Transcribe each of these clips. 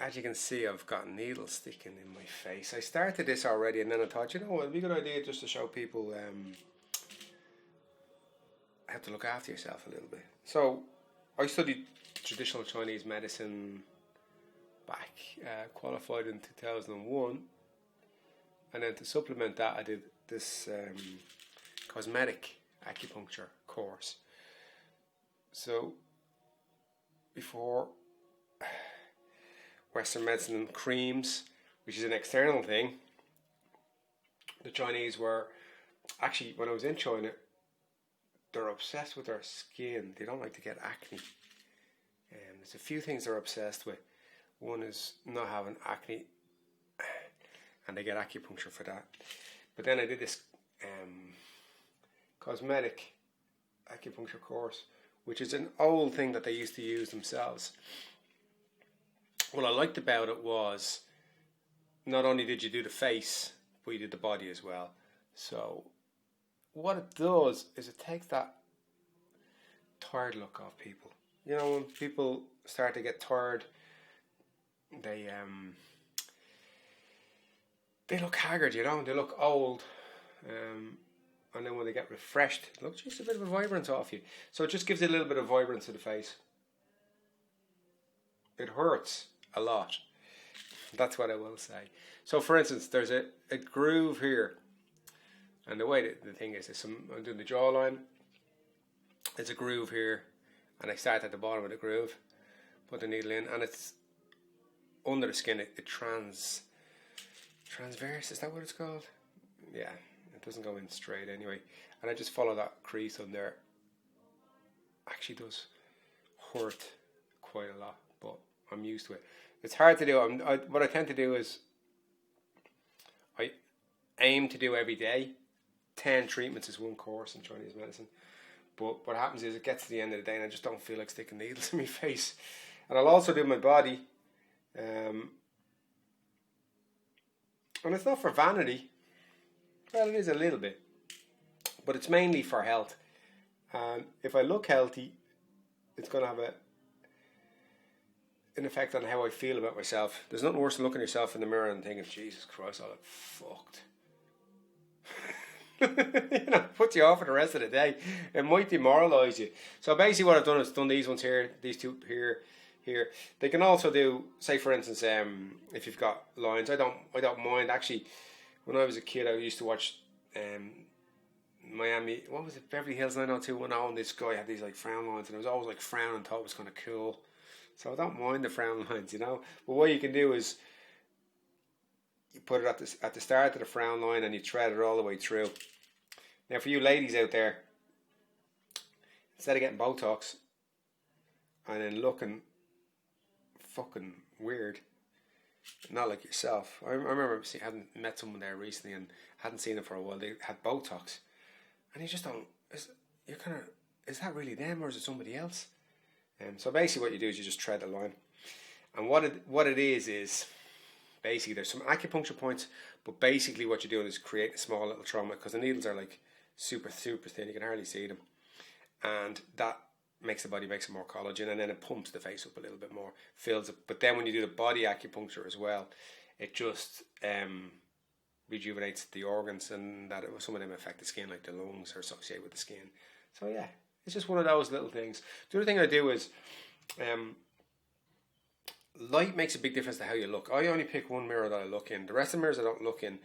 as you can see, I've got needles sticking in my face. I started this already, and then I thought, you know what, it'd be a good idea just to show people how to look after yourself a little bit. So I studied traditional Chinese medicine back, qualified in 2001, and then to supplement that I did this cosmetic acupuncture course. So before Western medicine and creams, which is an external thing, the Chinese were, actually when I was in China, they're obsessed with their skin. They don't like to get acne. There's a few things they're obsessed with. One is not having acne, and they get acupuncture for that. But then I did this cosmetic acupuncture course, which is an old thing that they used to use themselves. What I liked about it was not only did you do the face, but you did the body as well. So what it does is it takes that tired look off people. You know, when people start to get tired, they look haggard, you know, they look old. And then when they get refreshed, look, just a bit of a vibrance off you. So it just gives it a little bit of vibrance to the face. It hurts a lot. That's what I will say. So for instance, there's a groove here. And the way the thing is, I'm doing the jawline. There's a groove here. And I start at the bottom of the groove. Put the needle in. And it's under the skin. It transverse. Is that what it's called? Yeah. It doesn't go in straight anyway. And I just follow that crease on there. Actually does hurt quite a lot. But I'm used to it. It's hard to do. What I tend to do is I aim to do every day. 10 treatments is one course in Chinese medicine. But what happens is it gets to the end of the day and I just don't feel like sticking needles in my face. And I'll also do my body. And it's not for vanity. Well, it is a little bit. But it's mainly for health. And if I look healthy, it's going to have an effect on how I feel about myself. There's nothing worse than looking at yourself in the mirror and thinking, Jesus Christ, I look fucked. You know, puts you off for the rest of the day. It might demoralise you. So basically what I've done is done these ones here, these two here. They can also do, say for instance, if you've got lines, I don't mind. Actually, when I was a kid, I used to watch Miami, what was it, Beverly Hills 90210, and this guy had these like frown lines, and I was always like frowning and thought it was kind of cool. So I don't mind the frown lines, you know. But what you can do is you put it at the start of the frown line and you thread it all the way through. Now for you ladies out there, instead of getting Botox and then looking fucking weird, not like yourself. I remember having met someone there recently and hadn't seen them for a while. They had Botox, and you just don't. Is that really them or is it somebody else? So basically, what you do is you just thread the line, and what it is basically there's some acupuncture points, but basically what you're doing is create a small little trauma because the needles are like super thin. You can hardly see them, and that makes the body make some more collagen, and then it pumps the face up a little bit more, fills it. But then when you do the body acupuncture as well, it just rejuvenates the organs, and that some of them affect the skin, like the lungs are associated with the skin. So yeah, it's just one of those little things. The other thing I do is light makes a big difference to how you look. I only pick one mirror that I look in. The rest of the mirrors I don't look in,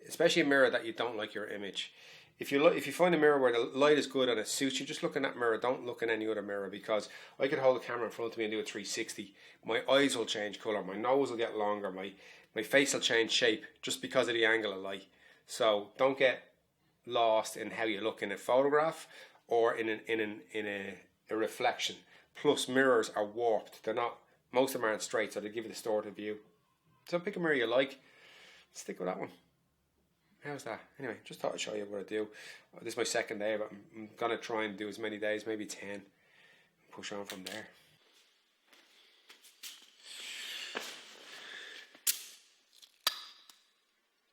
especially a mirror that you don't like your image. If you find a mirror where the light is good and it suits you, just look in that mirror. Don't look in any other mirror, because I could hold the camera in front of me and do a 360. My eyes will change colour. My nose will get longer. My face will change shape just because of the angle of light. So don't get lost in how you look in a photograph or in a reflection. Plus mirrors are warped. They're not. Most of them aren't straight, so they give you the distorted view. So pick a mirror you like. Stick with that one. How's that? Anyway, just thought I'd show you what I do. This is my second day, but I'm going to try and do as many days, maybe 10. Push on from there.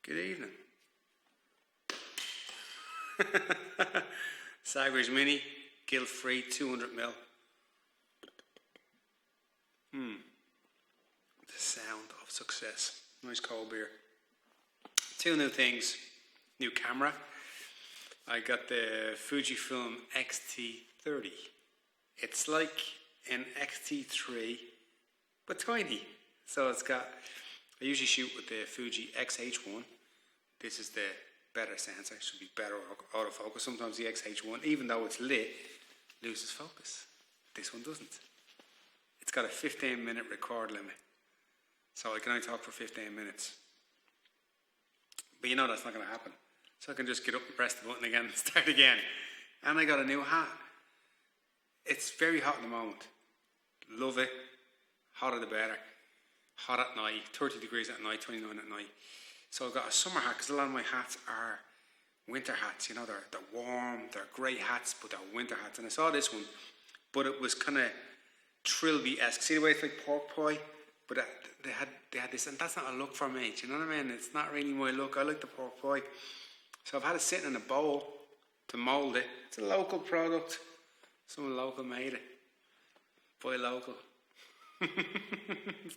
Good evening. Sagres Mini, guilt-free, 200ml. The sound. success. Nice cold beer. 2 new things. New camera. I got the Fujifilm X-T30. It's like an X-T3, but tiny. So it's got, I usually shoot with the Fuji X-H1. This is the better sensor, should be better autofocus. Sometimes the X-H1, even though it's lit, loses focus. This one doesn't. It's got a 15-minute record limit. So I can only talk for 15 minutes. But you know that's not going to happen. So I can just get up and press the button again and start again. And I got a new hat. It's very hot at the moment. Love it. Hotter the better. Hot at night. 30 degrees at night, 29 at night. So I've got a summer hat, because a lot of my hats are winter hats. You know, they're warm, they're grey hats, but they're winter hats. And I saw this one, but it was kind of Trilby-esque. See the way it's like pork pie? But they had this, and that's not a look for me. Do you know what I mean? It's not really my look. I like the pork pie. So I've had it sitting in a bowl to mould it. It's a local product. Someone local made it. Buy local.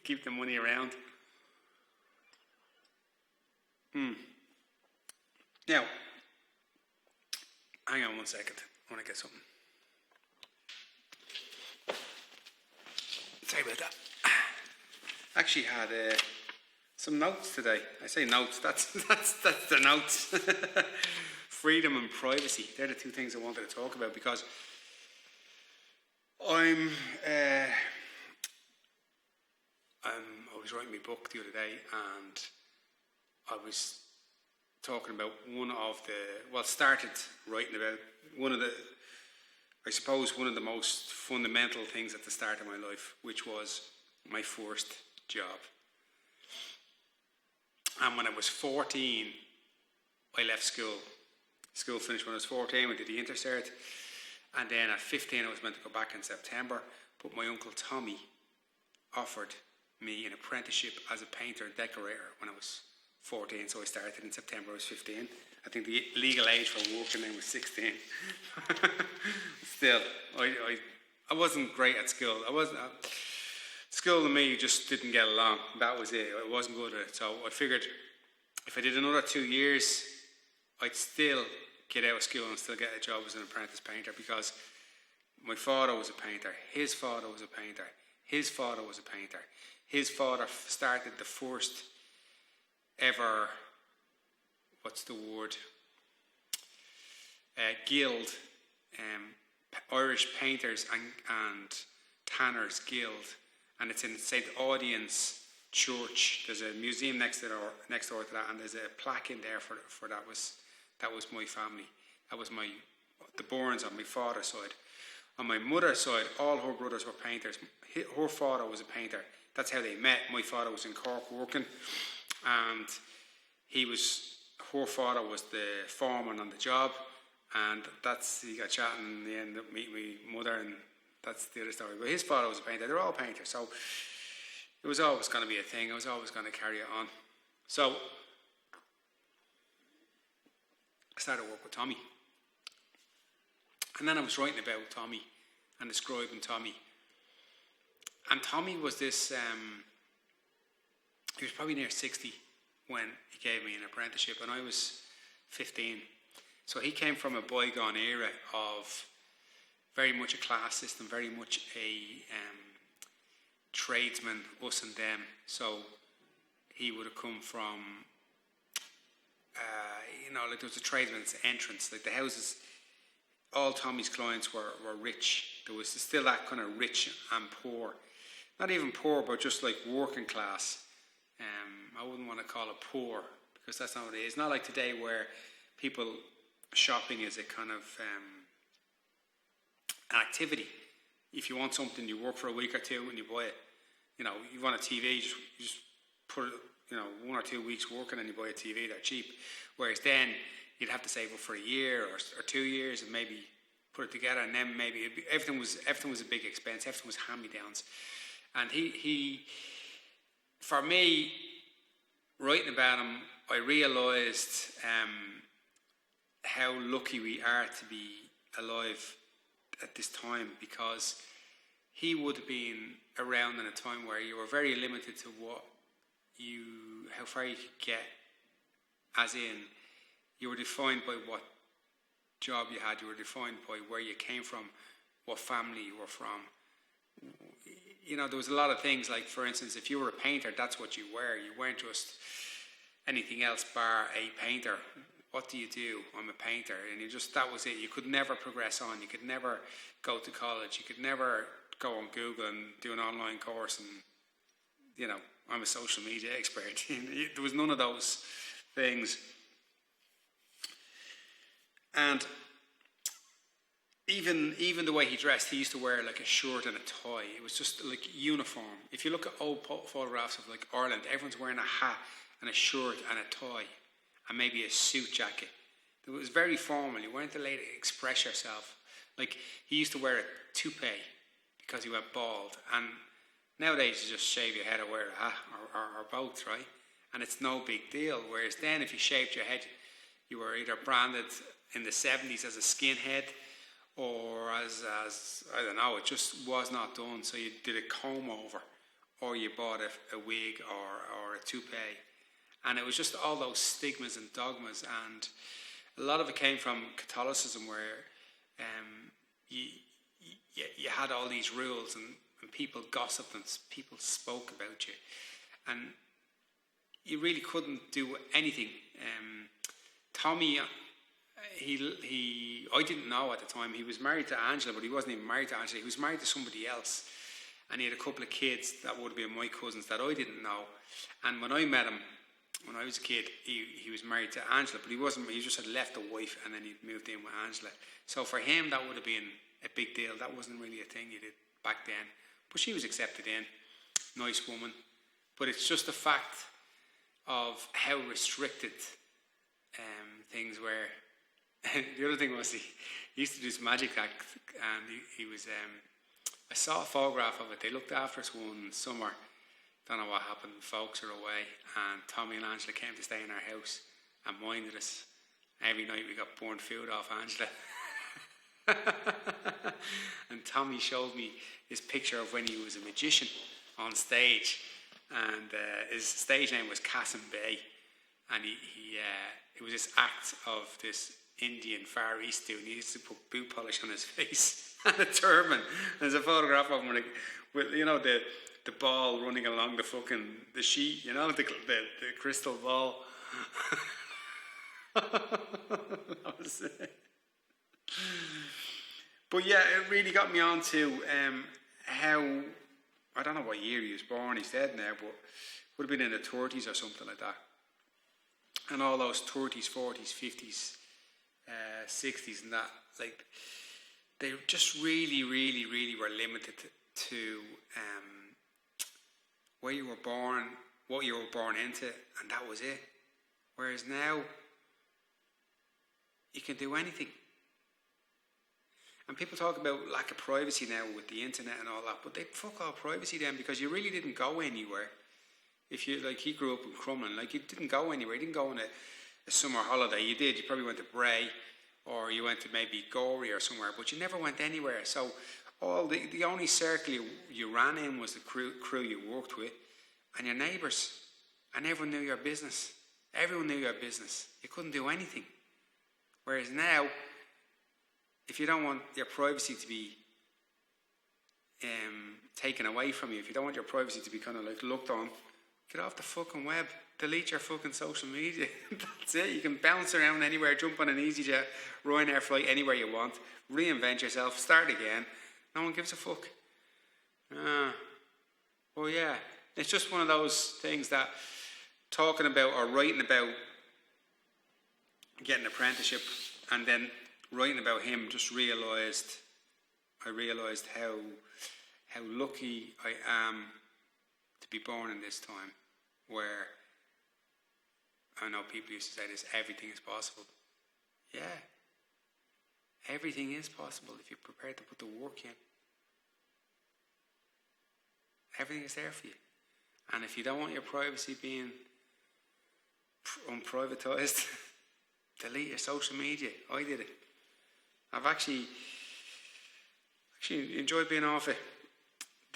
Keep the money around. Now, hang on 1 second. I want to get something. Sorry about that. Actually had some notes today. I say notes. That's the notes. Freedom and privacy. They're the 2 things I wanted to talk about, because I was writing my book the other day, and I was talking about started writing about one of the most fundamental things at the start of my life, which was my first job. And when I was 14, I left school. School finished when I was 14, we did the intercert. And then at 15, I was meant to go back in September, but my uncle Tommy offered me an apprenticeship as a painter and decorator when I was 14, so I started in September. I was 15. I think the legal age for working then was 16. Still, I wasn't great at school. School and me just didn't get along. That was it. I wasn't good at it. So I figured if I did another 2 years, I'd still get out of school and still get a job as an apprentice painter, because my father was a painter. His father was a painter. His father was a painter. His father started the first ever, guild, Irish Painters and Tanners Guild, and it's in St. Audience Church. There's a museum next door to that, and there's a plaque in there for that was my family. That was the Burns on my father's side. On my mother's side, all her brothers were painters. Her father was a painter. That's how they met. My father was in Cork working, and her father was the foreman on the job, and he got chatting, and he ended up meeting my mother, and that's the other story. But his father was a painter. They're all painters, so it was always going to be a thing. I was always going to carry it on. So I started work with Tommy, and then I was writing about Tommy and describing Tommy. And Tommy was this, he was probably near 60 when he gave me an apprenticeship, and I was 15. So he came from a bygone era of very much a class system, very much a tradesman, us and them. So he would have come from, like there was a tradesman's entrance, like the houses, all Tommy's clients were rich. There was still that kind of rich and poor. Not even poor, but just like working class. I wouldn't want to call it poor, because that's not what it is. Not like today where shopping is a kind of an activity. If you want something, you work for a week or two and you buy it. You want a TV, you just put it, 1 or 2 weeks working and you buy a TV. They're cheap. Whereas then you'd have to save up for a year or 2 years and maybe put it together, and then maybe everything was a big expense. Everything was hand-me-downs. And he, for me, writing about him, I realised how lucky we are to be alive at this time, because he would have been around in a time where you were very limited to what how far you could get, as in you were defined by what job you had, you were defined by where you came from, what family you were from. There was a lot of things, like, for instance, if you were a painter, that's what you were. You weren't just anything else bar a painter. What do you do? I'm a painter. And that was it. You could never progress on. You could never go to college. You could never go on Google and do an online course and, I'm a social media expert. There was none of those things. And even the way he dressed, he used to wear like a shirt and a tie. It was just like uniform. If you look at old photographs of like Ireland, everyone's wearing a hat and a shirt and a tie and maybe a suit jacket. It was very formal. You weren't allowed to express yourself. Like, he used to wear a toupee because he went bald. And nowadays you just shave your head or wear a hat or both, right? And it's no big deal. Whereas then, if you shaved your head, you were either branded in the 70s as a skinhead, or as I don't know, it just was not done. So you did a comb over, or you bought a wig or a toupee. And it was just all those stigmas and dogmas. And a lot of it came from Catholicism, where you had all these rules, and people gossiped and people spoke about you. And you really couldn't do anything. Tommy, I didn't know at the time, he was married to Angela, but he wasn't even married to Angela. He was married to somebody else, and he had a couple of kids that would have been my cousins that I didn't know. And when I met him, when I was a kid, he was married to Angela, but he wasn't. He just had left the wife and then he moved in with Angela. So for him, that would have been a big deal. That wasn't really a thing you did back then. But she was accepted in, nice woman. But it's just the fact of how restricted things were. The other thing was he used to do this magic act, and he was. I saw a photograph of it. They looked after us one summer. Don't know what happened. Folks are away, and Tommy and Angela came to stay in our house and minded us. Every night we got burnt food off Angela. And Tommy showed me this picture of when he was a magician on stage, and his stage name was Kassim Bey, and it was this act of this Indian Far East dude. He used to put boot polish on his face and a turban. There's a photograph of him with the ball running along the sheet, the crystal ball. That was it. But yeah, it really got me on to how, I don't know what year he was born, he's dead now, but would have been in the 30s or something like that. And all those 30s, 40s, 50s, 60s and that, like, they just really, really, really were limited to where you were born, what you were born into, and that was it. Whereas now, you can do anything. And people talk about lack of privacy now with the internet and all that, but they fuck all privacy then, because you really didn't go anywhere. If you, like, he grew up in Crumlin, like, you didn't go anywhere. You didn't go on a summer holiday. You did. You probably went to Bray, or you went to maybe Gorey or somewhere, but you never went anywhere. So the only circle you ran in was the crew you worked with and your neighbours, and everyone knew your business. Everyone knew your business. You couldn't do anything. Whereas now, if you don't want your privacy to be taken away from you, if you don't want your privacy to be kind of like looked on, get off the fucking web. Delete your fucking social media. That's it. You can bounce around anywhere, jump on an EasyJet, Ryanair flight anywhere you want, reinvent yourself, start again. No one gives a fuck. Well, yeah, it's just one of those things that talking about or writing about getting an apprenticeship and then writing about him, I realised how lucky I am to be born in this time, where I know people used to say this, everything is possible. Yeah, everything is possible if you're prepared to put the work in. Everything is there for you. And if you don't want your privacy being unprivatised, delete your social media. I did it. I've actually enjoyed being off it.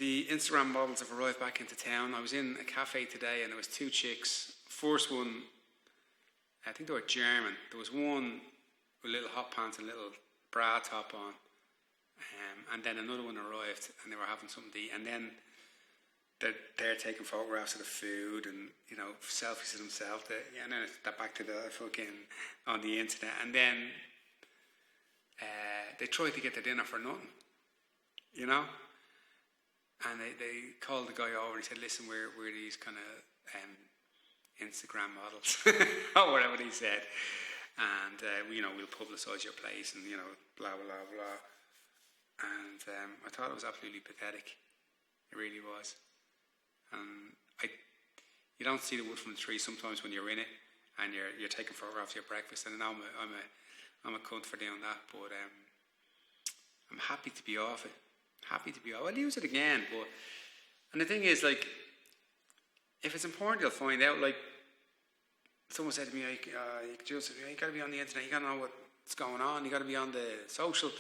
the Instagram models have arrived back into town. I was in a cafe today and there was 2 chicks. First one, I think they were German. There was one with little hot pants and little bra top on. And then another one arrived and they were having something to eat. And then they're taking photographs of the food and, you know, selfies of themselves. And then they're back to the fucking on the internet. And then they tried to get their dinner for nothing, you know? And they called the guy over and he said, listen, we're these kind of Instagram models, or whatever he said. And, you know, we'll publicise your place and, you know, blah, blah, blah. And I thought it was absolutely pathetic. It really was. You don't see the wood from the tree sometimes when you're in it and you're taking photographs of your breakfast. And I'm a cunt for doing that, but I'm happy to be off it. Happy to be off. I'll use it again, but and the thing is, like, if it's important, you'll find out. Like, someone said to me, Jules, you got to be on the internet. You got to know what's going on. You got to be on the social.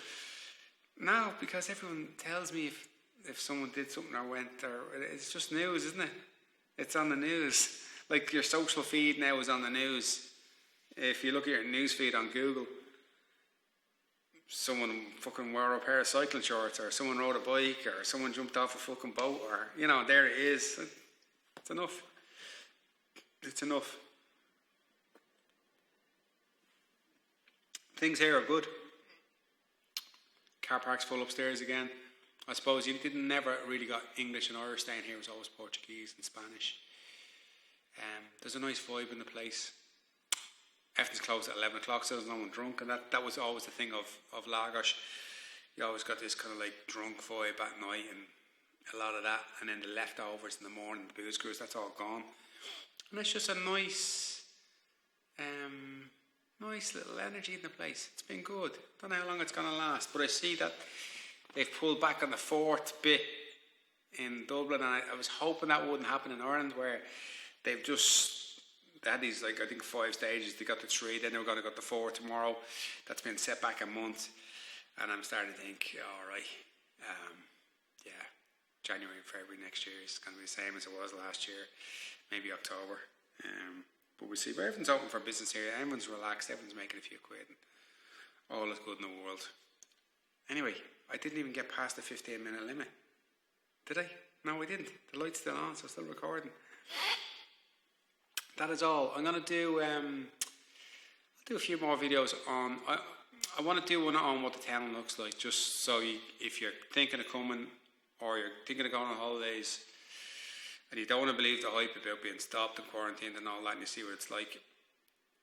No, because everyone tells me if someone did something or went, or it's just news, isn't it? It's on the news. Like, your social feed now is on the news. If you look at your news feed on Google, someone fucking wore a pair of cycling shorts, or someone rode a bike, or someone jumped off a fucking boat, or, you know, there it is. It's enough. It's enough. Things here are good. Car park's full upstairs again. I suppose you never really got English and Irish staying here. It was always Portuguese and Spanish. There's a nice vibe in the place. Everything's closed at 11 o'clock, so there's no one drunk. And that was always the thing of Lagos. You always got this kind of like drunk vibe at night and a lot of that. And then the leftovers in the morning, the booze cruise, that's all gone. And it's just a nice little energy in the place. It's been good. Don't know how long it's going to last, but I see that they've pulled back on the 4th bit in Dublin, and I was hoping that wouldn't happen in Ireland, where they had these, like, I think 5 stages. They got the 3, then they were going to go to 4 tomorrow. That's been set back a month, and I'm starting to think, all right, January and February next year is going to be the same as it was last year, maybe October. But we'll see. But everything's open for business here. Everyone's relaxed. Everyone's making a few quid. All is good in the world. Anyway, I didn't even get past the 15-minute limit. Did I? No, I didn't. The light's still on, so I'm still recording. That is all. I'm going to do I'll do a few more videos on... I want to do one on what the town looks like, just so if you're thinking of coming or you're thinking of going on holidays and you don't want to believe the hype about being stopped and quarantined and all that, and you see what it's like,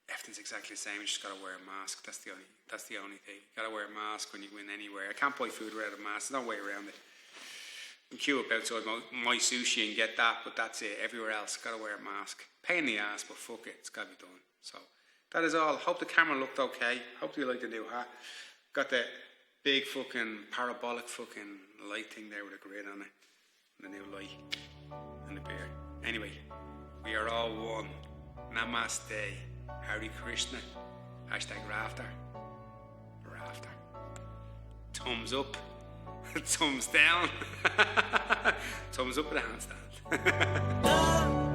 everything's exactly the same. You just got to wear a mask. That's the only thing. You got to wear a mask when you go in anywhere. I can't buy food without a mask. There's no way around it. You can queue up outside my sushi and get that, but that's it. Everywhere else, got to wear a mask. Pain in the ass, but fuck it, it's got to be done. So that is all. Hope the camera looked okay. Hope you like the new hat. Got the big fucking parabolic fucking light thing there with a grid on it. And the new light. And the beer. Anyway, we are all one. Namaste. Hare Krishna. #Rafter. Rafter. Thumbs up. Thumbs down. Thumbs up with a handstand.